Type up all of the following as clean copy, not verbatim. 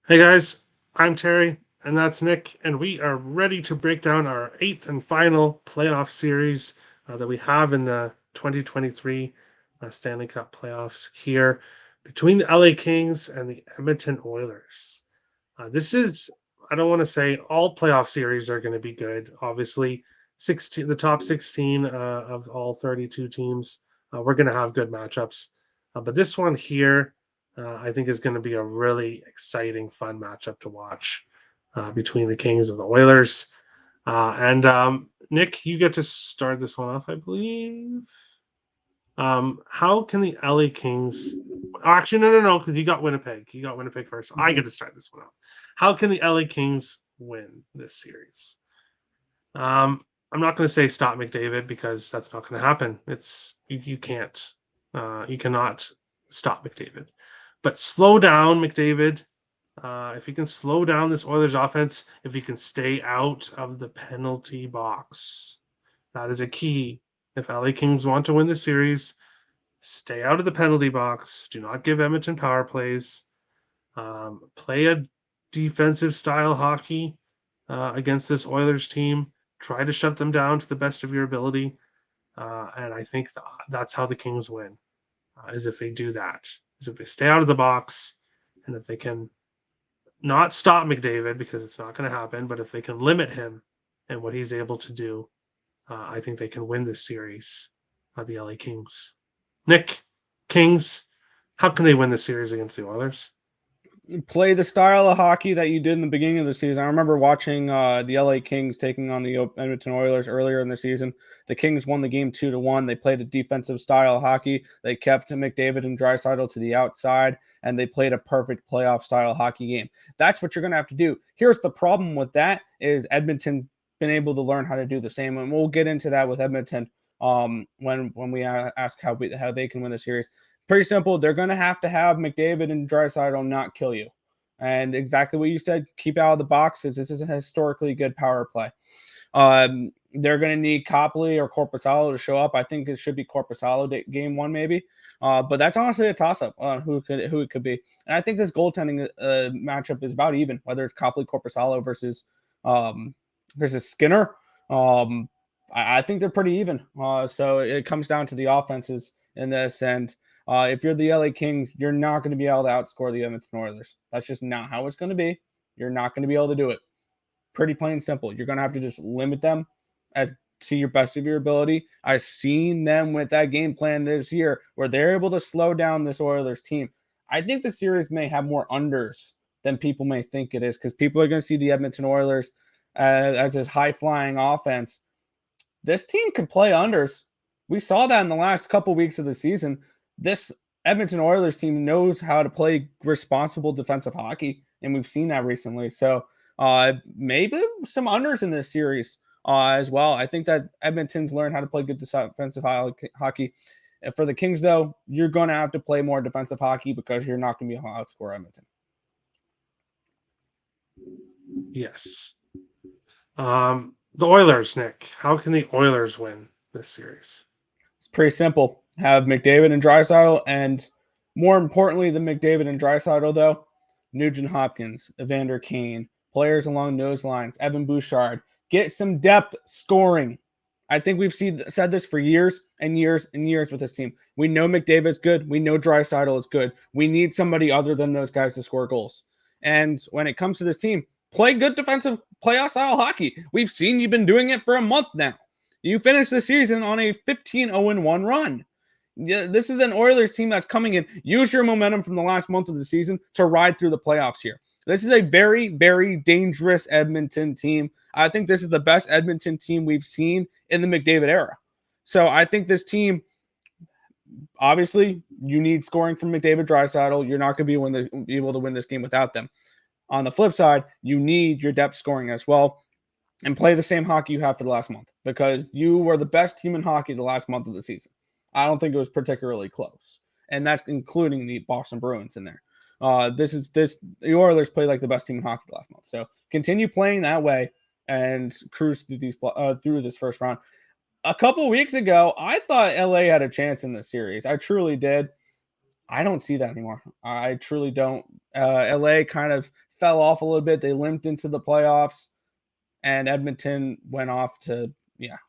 Hey guys, I'm Terry, and that's Nick, and we are ready to break down our eighth and final playoff series that we have in the 2023 Stanley Cup playoffs here between the LA Kings and the Edmonton Oilers. This is, I don't want to say all playoff series are going to be good. Obviously, 16, the top 16 of all 32 teams, we're going to have good matchups. But this one here, I think is going to be a really exciting, fun matchup to watch between the Kings and the Oilers. And Nick, you get to start this one off, I believe. How can the LA Kings? Actually, no, because you got Winnipeg. You got Winnipeg first. I get to start this one off. How can the LA Kings win this series? I'm not going to say stop McDavid because that's not going to happen. You can't. You cannot stop McDavid, but slow down McDavid. If he can slow down this Oilers offense, if he can stay out of the penalty box, that is a key. If LA Kings want to win the series, stay out of the penalty box. Do not give Edmonton power plays. Play a defensive style hockey against this Oilers team. Try to shut them down to the best of your ability. And I think that's how the Kings win, is if they do that, is if they stay out of the box and if they can not stop McDavid because it's not going to happen, but if they can limit him and what he's able to do, I think they can win this series. The LA Kings. Nick, Kings, how can they win this series against the Oilers? Play the style of hockey that you did in the beginning of the season. I remember watching the LA Kings taking on the Edmonton Oilers earlier in the season. The Kings won the game 2-1. They played a defensive style of hockey. They kept McDavid and Draisaitl to the outside, and they played a perfect playoff style hockey game. That's what you're going to have to do. Here's the problem with that is Edmonton's been able to learn how to do the same, and we'll get into that with Edmonton when we ask how they can win the series. Pretty simple. They're going to have McDavid and Draisaitl not kill you. And exactly what you said, keep out of the box because this is a historically good power play. They're going to need Copley or Korpisalo to show up. I think it should be Korpisalo game one maybe. But that's honestly a toss-up on who it could be. And I think this goaltending matchup is about even, whether it's Copley, Korpisalo versus Skinner. I think they're pretty even. So it comes down to the offenses in this. And if you're the LA Kings, you're not going to be able to outscore the Edmonton Oilers. That's just not how it's going to be. You're not going to be able to do it. Pretty plain and simple. You're going to have to just limit them as to your best of your ability. I've seen them with that game plan this year where they're able to slow down this Oilers team. I think the series may have more unders than people may think it is because people are going to see the Edmonton Oilers as this high-flying offense. This team can play unders. We saw that in the last couple weeks of the season. This Edmonton Oilers team knows how to play responsible defensive hockey, and we've seen that recently. So maybe some unders in this series as well. I think that Edmonton's learned how to play good defensive hockey. And for the Kings, though, you're going to have to play more defensive hockey because you're not going to be able to outscore Edmonton. Yes. The Oilers, Nick. How can the Oilers win this series? It's pretty simple. Have McDavid and Draisaitl, and more importantly than McDavid and Draisaitl, though, Nugent Hopkins, Evander Kane, players along those lines, Evan Bouchard. Get some depth scoring. I think we've said this for years and years and years with this team. We know McDavid's good. We know Draisaitl is good. We need somebody other than those guys to score goals. And when it comes to this team, play good defensive playoff style hockey. We've seen you've been doing it for a month now. You finished the season on a 15-0-1 run. This is an Oilers team that's coming in. Use your momentum from the last month of the season to ride through the playoffs here. This is a very, very dangerous Edmonton team. I think this is the best Edmonton team we've seen in the McDavid era. So I think this team, obviously, you need scoring from McDavid, Draisaitl. You're not going to be able to win this game without them. On the flip side, you need your depth scoring as well. And play the same hockey you have for the last month because you were the best team in hockey the last month of the season. I don't think it was particularly close. And that's including the Boston Bruins in there. The Oilers played like the best team in hockey last month. So continue playing that way and cruise through this first round. A couple weeks ago, I thought LA had a chance in this series. I truly did. I don't see that anymore. I truly don't. LA kind of fell off a little bit. They limped into the playoffs, and Edmonton went off to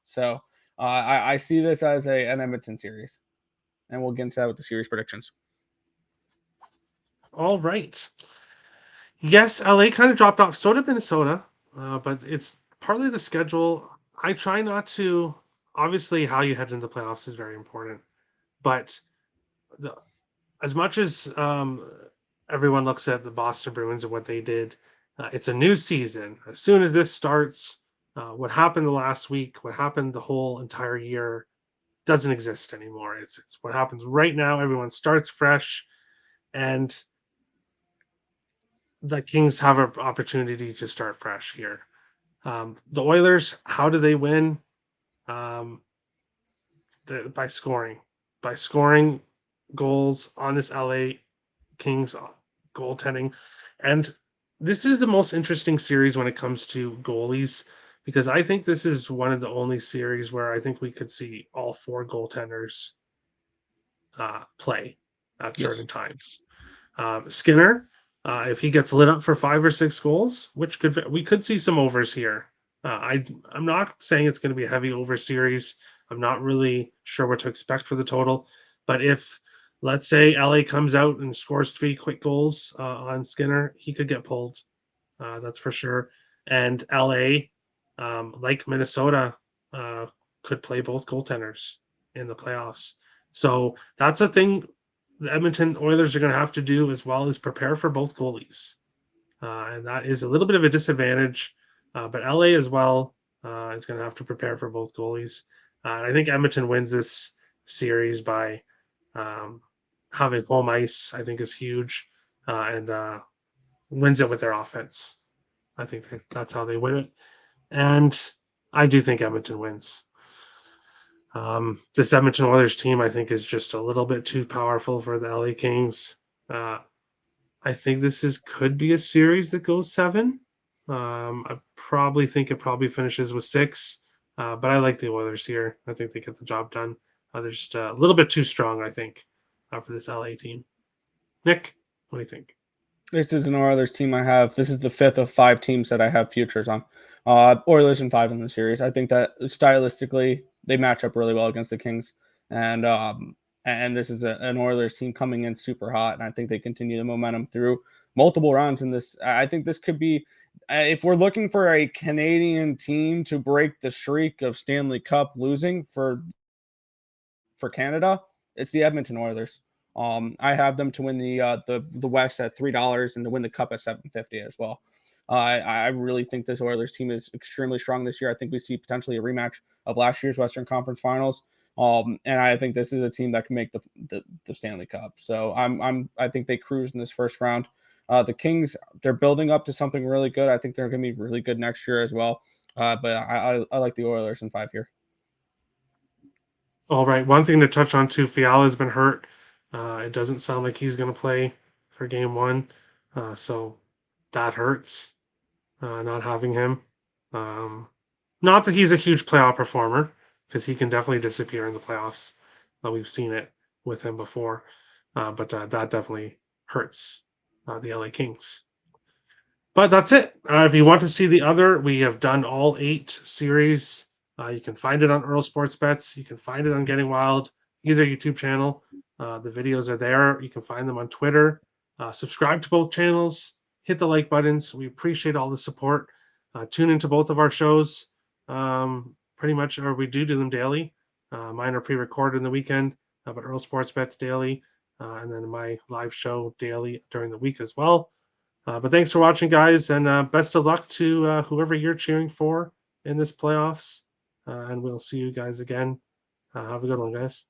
So I see this as an Edmonton series, and we'll get into that with the series predictions. All right. Yes, LA kind of dropped off. So did Minnesota, but it's partly the schedule. I try not to. Obviously, how you head into the playoffs is very important, but the, as much as everyone looks at the Boston Bruins and what they did, it's a new season. As soon as this starts, what happened the last week, what happened the whole entire year, doesn't exist anymore. It's what happens right now. Everyone starts fresh, and the Kings have an opportunity to start fresh here. The Oilers, how do they win? Um, by scoring goals on this LA Kings goaltending. And this is the most interesting series when it comes to goalies because I think this is one of the only series where I think we could see all four goaltenders play at Yes. certain times. Skinner, if he gets lit up for 5 or 6 goals, we could see some overs here. I'm not saying it's going to be a heavy over series. I'm not really sure what to expect for the total, but if let's say LA comes out and scores 3 quick goals on Skinner, he could get pulled. That's for sure. And LA, like Minnesota, uh, could play both goaltenders in the playoffs. So that's a thing the Edmonton Oilers are going to have to do as well as prepare for both goalies. And that is a little bit of a disadvantage. But LA as well is going to have to prepare for both goalies. I think Edmonton wins this series by um, having home ice, I think is huge, and wins it with their offense. I think that's how they win it. And I do think Edmonton wins. This Edmonton Oilers team, I think, is just a little bit too powerful for the LA Kings. I think could be a series that goes 7. I probably think it probably finishes with 6, but I like the Oilers here. I think they get the job done. They're just a little bit too strong, I think, for this LA team. Nick, what do you think? This is an Oilers team I have. This is the 5th of 5 teams that I have futures on. Oilers and 5 in the series. I think that stylistically they match up really well against the Kings, and this is an Oilers team coming in super hot, and I think they continue the momentum through multiple rounds in this. I think this could be, if we're looking for a Canadian team to break the streak of Stanley Cup losing for Canada, it's the Edmonton Oilers. I have them to win the West at $3 and to win the Cup at $7.50 as well. I really think this Oilers team is extremely strong this year. I think we see potentially a rematch of last year's Western Conference Finals. And I think this is a team that can make the Stanley Cup. So I think they cruise in this first round. The Kings, they're building up to something really good. I think they're going to be really good next year as well. But I like the Oilers in 5 here. All right. One thing to touch on too, Fiala's been hurt. It doesn't sound like he's going to play for game 1. So that hurts, not having him. Not that he's a huge playoff performer, because he can definitely disappear in the playoffs. We've seen it with him before. But that definitely hurts the LA Kings. But that's it. If you want to see the other, we have done all 8 series. You can find it on Earl Sports Bets. You can find it on Getting Wild, either YouTube channel. The videos are there. You can find them on Twitter. Subscribe to both channels. Hit the like buttons. We appreciate all the support. Tune into both of our shows. Pretty much, or we do them daily. Mine are pre-recorded in the weekend, but Earl Sports Bets daily, and then my live show daily during the week as well. But thanks for watching, guys, and best of luck to whoever you're cheering for in this playoffs. And we'll see you guys again. Have a good one, guys.